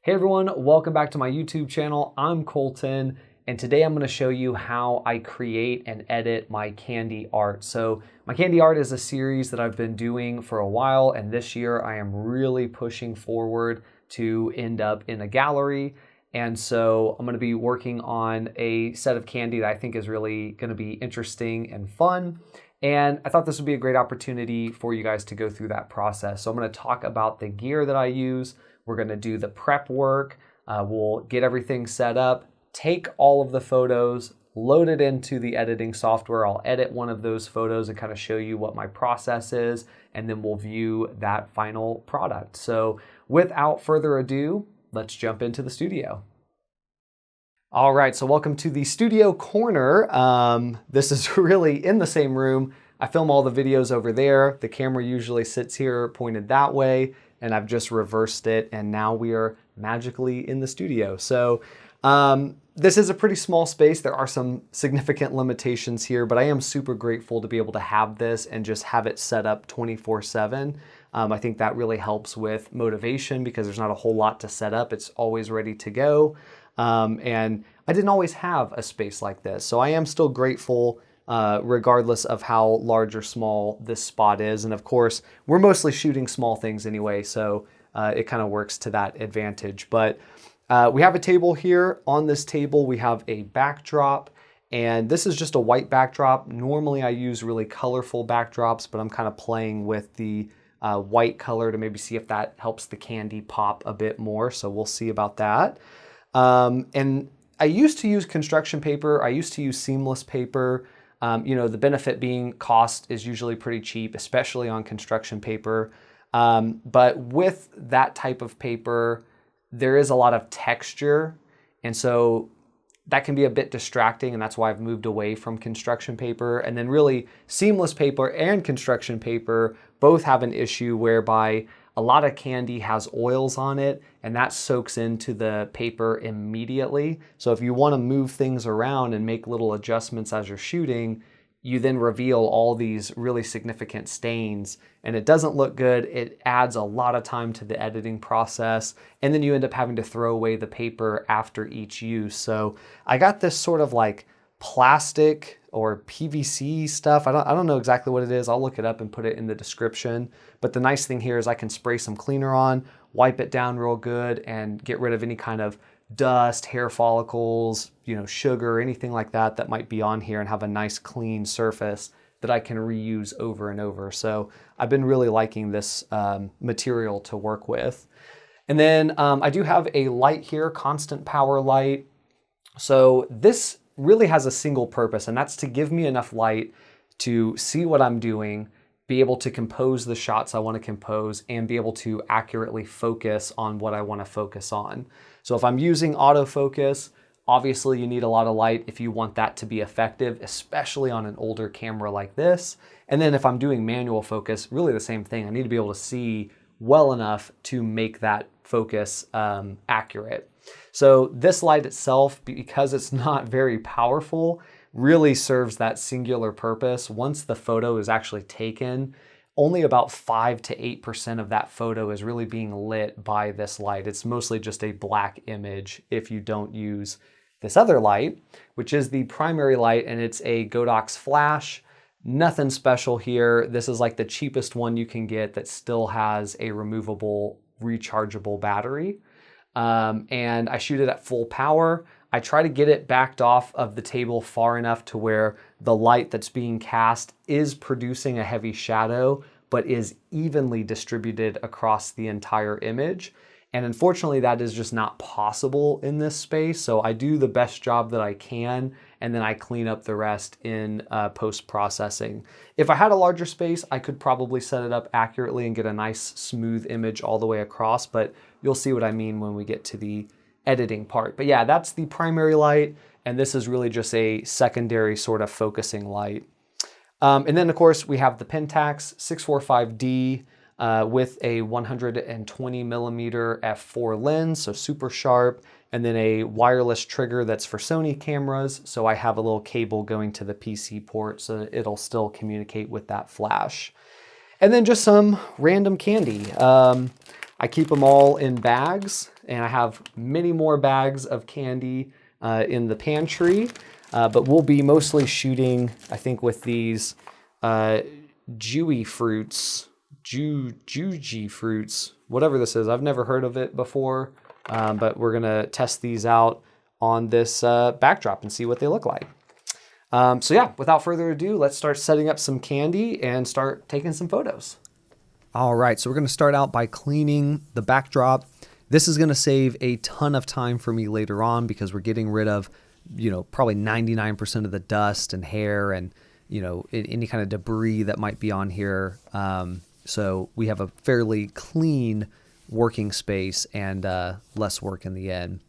Hey everyone, welcome back to my YouTube channel. I'm Colton, and today I'm going to show you how I create and edit my candy art. So my candy art is a series that I've been doing for a while, and this year I am really pushing forward to end up in a gallery. And so I'm going to be working on a set of candy that I think is really going to be interesting and fun. And I thought this would be a great opportunity for you guys to go through that process. So I'm going to talk about the gear that I use. We're going to do the prep work. We'll get everything set up, take all of the photos, load it into the editing software. I'll edit one of those photos and kind of show you what my process is, and then we'll view that final product. So without further ado, let's jump into the studio. All right, so welcome to the studio corner. This is really in the same room. I film all the videos over there. The camera usually sits here pointed that way, and I've just reversed it, and now we are magically in the studio. So this is a pretty small space. There are some significant limitations here, but I am super grateful to be able to have this and just have it set up 24/7. I think that really helps with motivation because there's not a whole lot to set up. It's always ready to go. And I didn't always have a space like this. So I am still grateful regardless of how large or small this spot is. And of course, we're mostly shooting small things anyway, so it kind of works to that advantage. But we have a table here. On this table, we have a backdrop, and this is just a white backdrop. Normally, I use really colorful backdrops, but I'm kind of playing with the white color to maybe see if that helps the candy pop a bit more. So we'll see about that. And I used to use construction paper. I used to use seamless paper. The benefit being cost is usually pretty cheap, especially on construction paper. But with that type of paper, there is a lot of texture. And so that can be a bit distracting, and that's why I've moved away from construction paper. And then really seamless paper and construction paper both have an issue whereby a lot of candy has oils on it, and that soaks into the paper immediately. So if you want to move things around and make little adjustments as you're shooting, you then reveal all these really significant stains, and it doesn't look good. It adds a lot of time to the editing process, and then you end up having to throw away the paper after each use. So I got this sort of like plastic or PVC stuff. I don't know exactly what it is. I'll look it up and put it in the description. But the nice thing here is I can spray some cleaner on, wipe it down real good, and get rid of any kind of dust, hair follicles, sugar, anything like that that might be on here, and have a nice clean surface that I can reuse over and over. So I've been really liking this material to work with. And then I do have a light here, constant power light. So this really has a single purpose, and that's to give me enough light to see what I'm doing, be able to compose the shots I want to compose, and be able to accurately focus on what I want to focus on. So if I'm using autofocus, obviously you need a lot of light if you want that to be effective, especially on an older camera like this. And then if I'm doing manual focus, really the same thing. I need to be able to see well enough to make that focus accurate. So this light itself, because it's not very powerful, really serves that singular purpose. Once the photo is actually taken, only about 5 to 8% of that photo is really being lit by this light. It's mostly just a black image if you don't use this other light, which is the primary light, and it's a Godox flash. Nothing special here. This is like the cheapest one you can get that still has a removable, rechargeable battery. And I shoot it at full power. I try to get it backed off of the table far enough to where the light that's being cast is producing a heavy shadow, but is evenly distributed across the entire image. And unfortunately, that is just not possible in this space. So I do the best job that I can, and then I clean up the rest in post-processing. If I had a larger space, I could probably set it up accurately and get a nice smooth image all the way across, but you'll see what I mean when we get to the editing part. But yeah, that's the primary light, and this is really just a secondary sort of focusing light. And then of course we have the Pentax 645D with a 120mm f4 lens, so super sharp, and then a wireless trigger that's for Sony cameras. So I have a little cable going to the PC port so that it'll still communicate with that flash. And then just some random candy. I keep them all in bags, and I have many more bags of candy in the pantry, but we'll be mostly shooting, I think, with these Juji fruits, whatever this is. I've never heard of it before, but we're gonna test these out on this backdrop and see what they look like. So yeah, without further ado, let's start setting up some candy and start taking some photos. All right, so we're gonna start out by cleaning the backdrop. This is gonna save a ton of time for me later on because we're getting rid of, probably 99% of the dust and hair and, any kind of debris that might be on here. So we have a fairly clean working space and less work in the end.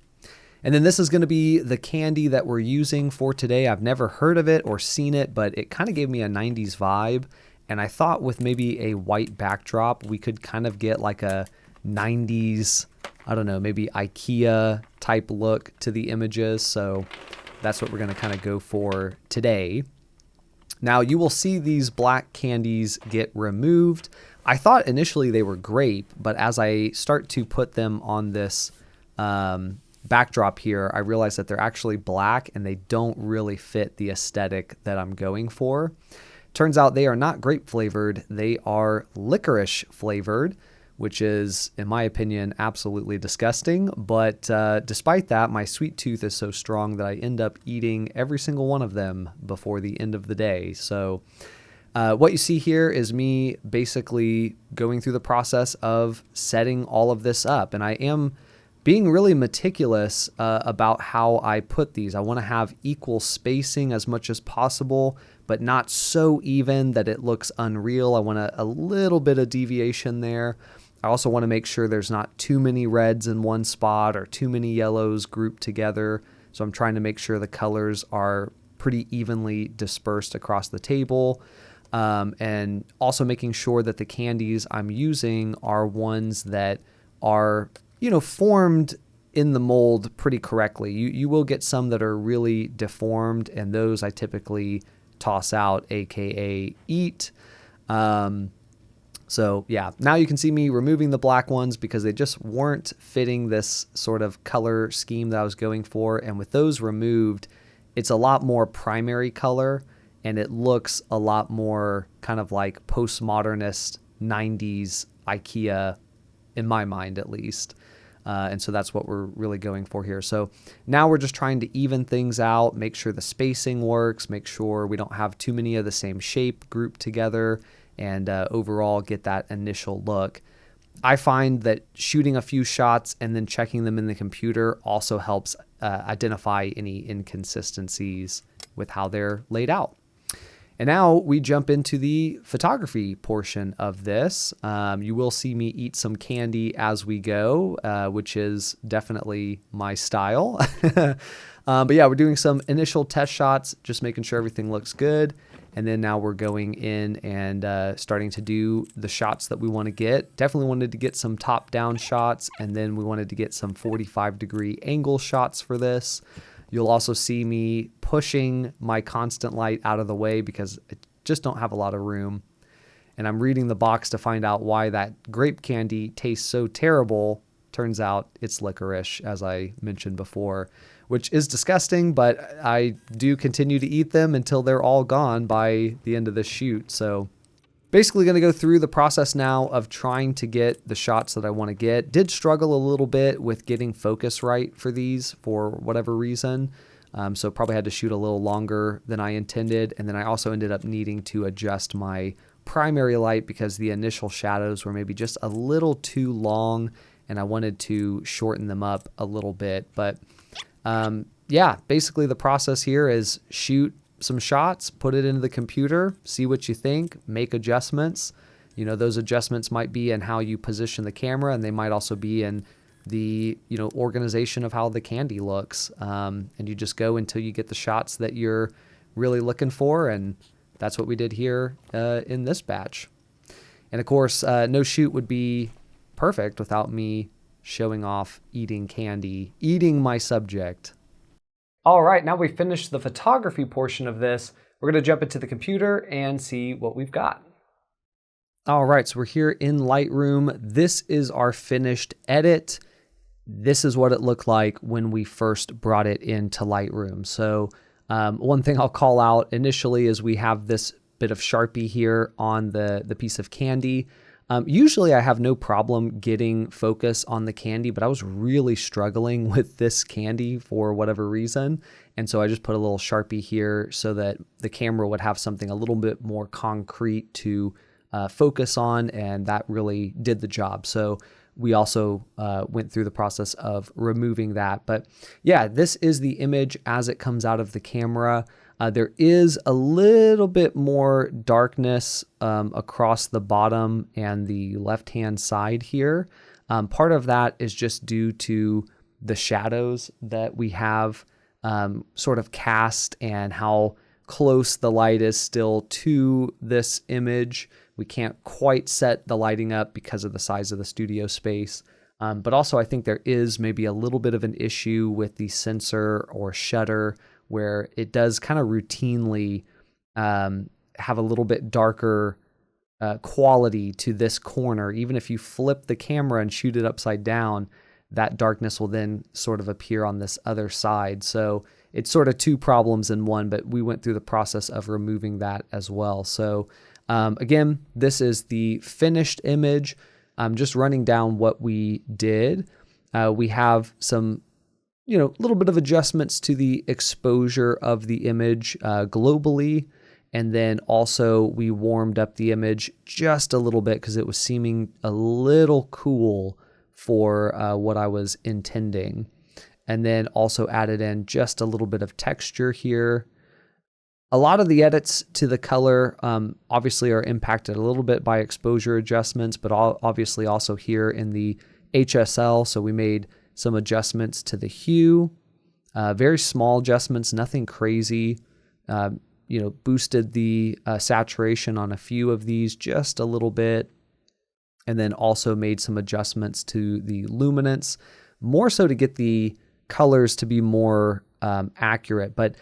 And then this is going to be the candy that we're using for today. I've never heard of it or seen it, but it kind of gave me a 90s vibe. And I thought with maybe a white backdrop, we could kind of get like a 90s, I don't know, maybe IKEA type look to the images. So that's what we're going to kind of go for today. Now you will see these black candies get removed. I thought initially they were grape, but as I start to put them on this backdrop here, I realize that they're actually black and they don't really fit the aesthetic that I'm going for. Turns out they are not grape flavored, they are licorice flavored, which is, in my opinion, absolutely disgusting. But despite that, my sweet tooth is so strong that I end up eating every single one of them before the end of the day. So what you see here is me basically going through the process of setting all of this up. And I am being really meticulous about how I put these. I want to have equal spacing as much as possible, but not so even that it looks unreal. I want a little bit of deviation there. I also want to make sure there's not too many reds in one spot or too many yellows grouped together. So I'm trying to make sure the colors are pretty evenly dispersed across the table. And also making sure that the candies I'm using are ones that are formed in the mold pretty correctly. You will get some that are really deformed, and those I typically toss out, aka eat. So yeah, now you can see me removing the black ones because they just weren't fitting this sort of color scheme that I was going for. And with those removed, it's a lot more primary color and it looks a lot more kind of like postmodernist 90s IKEA, in my mind at least. And so that's what we're really going for here. So now we're just trying to even things out, make sure the spacing works, make sure we don't have too many of the same shape grouped together, and overall get that initial look. I find that shooting a few shots and then checking them in the computer also helps identify any inconsistencies with how they're laid out. And now we jump into the photography portion of this. You will see me eat some candy as we go, which is definitely my style. But yeah, we're doing some initial test shots, just making sure everything looks good. And then now we're going in and starting to do the shots that we want to get. Definitely wanted to get some top-down shots, and then we wanted to get some 45-degree angle shots for this. You'll also see me pushing my constant light out of the way because I just don't have a lot of room. And I'm reading the box to find out why that grape candy tastes so terrible. Turns out it's licorice, as I mentioned before, which is disgusting, but I do continue to eat them until they're all gone by the end of this shoot. So basically going to go through the process now of trying to get the shots that I want to get. Did struggle a little bit with getting focus right for these for whatever reason. So probably had to shoot a little longer than I intended. And then I also ended up needing to adjust my primary light because the initial shadows were maybe just a little too long and I wanted to shorten them up a little bit. But yeah, basically the process here is shoot some shots, put it into the computer, see what you think, make adjustments. Those adjustments might be in how you position the camera, and they might also be in the, organization of how the candy looks. And you just go until you get the shots that you're really looking for. And that's what we did here in this batch. And of course, no shoot would be perfect without me showing off eating candy, eating my subject. All right, now we've finished the photography portion of this. We're going to jump into the computer and see what we've got. All right, so we're here in Lightroom. This is our finished edit. This is what it looked like when we first brought it into Lightroom. So one thing I'll call out initially is we have this bit of Sharpie here on the piece of candy. Usually I have no problem getting focus on the candy, but I was really struggling with this candy for whatever reason. And so I just put a little Sharpie here so that the camera would have something a little bit more concrete to focus on, and that really did the job. So we also went through the process of removing that. But yeah, this is the image as it comes out of the camera. There is a little bit more darkness across the bottom and the left-hand side here. Part of that is just due to the shadows that we have sort of cast and how close the light is still to this image. We can't quite set the lighting up because of the size of the studio space. But also I think there is maybe a little bit of an issue with the sensor or shutter where it does kind of routinely have a little bit darker quality to this corner. Even if you flip the camera and shoot it upside down, that darkness will then sort of appear on this other side. So it's sort of two problems in one, but we went through the process of removing that as well. So again, this is the finished image. I'm just running down what we did. We have some, little bit of adjustments to the exposure of the image globally. And then also we warmed up the image just a little bit because it was seeming a little cool for what I was intending. And then also added in just a little bit of texture here. A lot of the edits to the color obviously are impacted a little bit by exposure adjustments, but obviously also here in the HSL. So we made some adjustments to the hue, very small adjustments, nothing crazy. Boosted the saturation on a few of these just a little bit. And then also made some adjustments to the luminance, more so to get the colors to be more accurate. But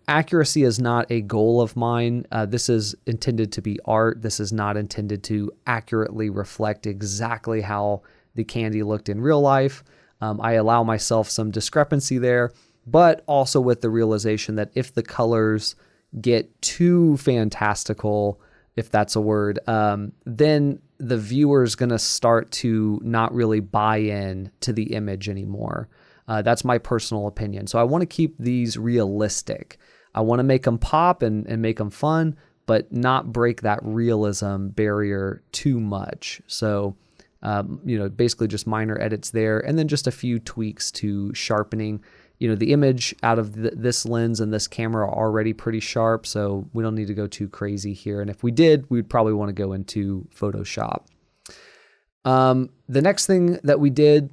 accuracy is not a goal of mine. This is intended to be art. This is not intended to accurately reflect exactly how the candy looked in real life. I allow myself some discrepancy there, but also with the realization that if the colors get too fantastical, if that's a word, then the viewer's going to start to not really buy in to the image anymore. That's my personal opinion. So I want to keep these realistic. I want to make them pop and make them fun, but not break that realism barrier too much. So, basically just minor edits there, and then just a few tweaks to sharpening. The image out of this lens and this camera are already pretty sharp, so we don't need to go too crazy here. And if we did, we'd probably want to go into Photoshop. The next thing that we did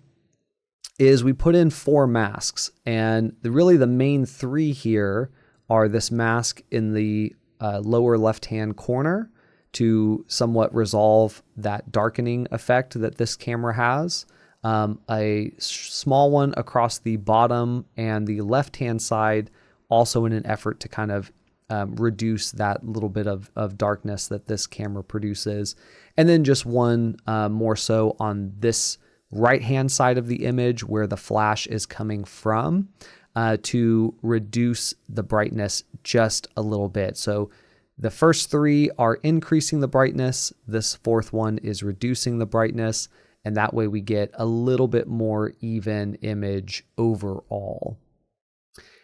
is we put in 4 masks, and really the main 3 here are this mask in the lower left-hand corner to somewhat resolve that darkening effect that this camera has. A small one across the bottom and the left-hand side, also in an effort to kind of reduce that little bit of darkness that this camera produces. And then just one more so on this right-hand side of the image where the flash is coming from to reduce the brightness just a little bit. So the first 3 are increasing the brightness. This 4th one is reducing the brightness. And that way we get a little bit more even image overall.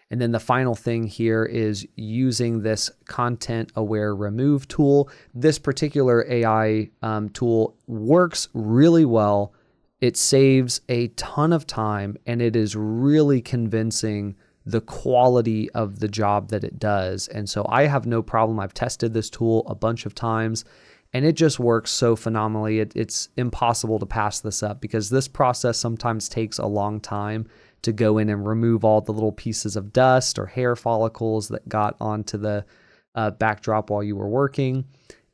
And then the final thing here is using this content aware remove tool. This particular AI tool works really well. It saves a ton of time, and it is really convincing the quality of the job that it does. And so I have no problem. I've tested this tool a bunch of times, and it just works so phenomenally. It's impossible to pass this up because this process sometimes takes a long time to go in and remove all the little pieces of dust or hair follicles that got onto the backdrop while you were working.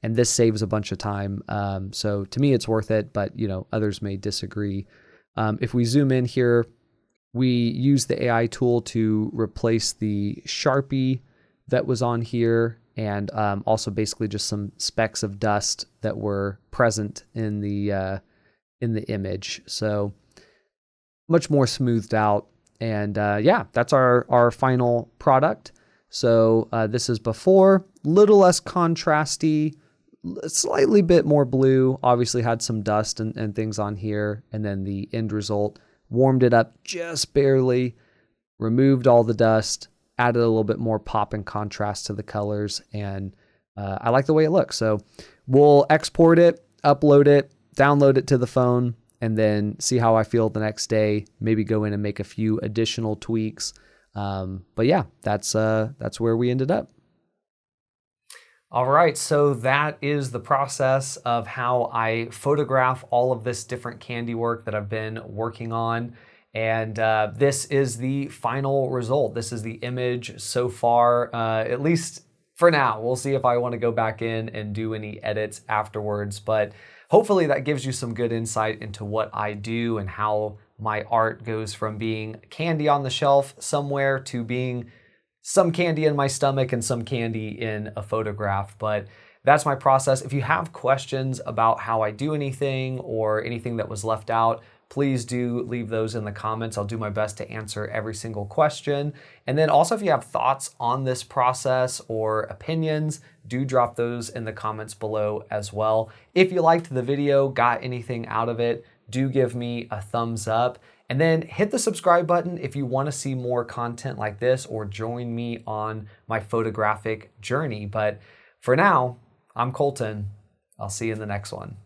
And this saves a bunch of time. So to me, it's worth it, but others may disagree. If we zoom in here, we use the AI tool to replace the Sharpie that was on here. and also basically just some specks of dust that were present in the image. So much more smoothed out. And yeah, that's our final product. So this is before, little less contrasty, slightly bit more blue, obviously had some dust and things on here. And then the end result, warmed it up just barely, removed all the dust, added a little bit more pop and contrast to the colors. And I like the way it looks. So we'll export it, upload it, download it to the phone, and then see how I feel the next day, maybe go in and make a few additional tweaks. But yeah, that's where we ended up. All right, so that is the process of how I photograph all of this different candy work that I've been working on. And this is the final result. This is the image so far, at least for now. We'll see if I want to go back in and do any edits afterwards. But hopefully that gives you some good insight into what I do and how my art goes from being candy on the shelf somewhere to being some candy in my stomach and some candy in a photograph. But that's my process. If you have questions about how I do anything or anything that was left out, please do leave those in the comments. I'll do my best to answer every single question. And then also, if you have thoughts on this process or opinions, do drop those in the comments below as well. If you liked the video, got anything out of it, do give me a thumbs up. And then hit the subscribe button if you want to see more content like this or join me on my photographic journey. But for now, I'm Colton. I'll see you in the next one.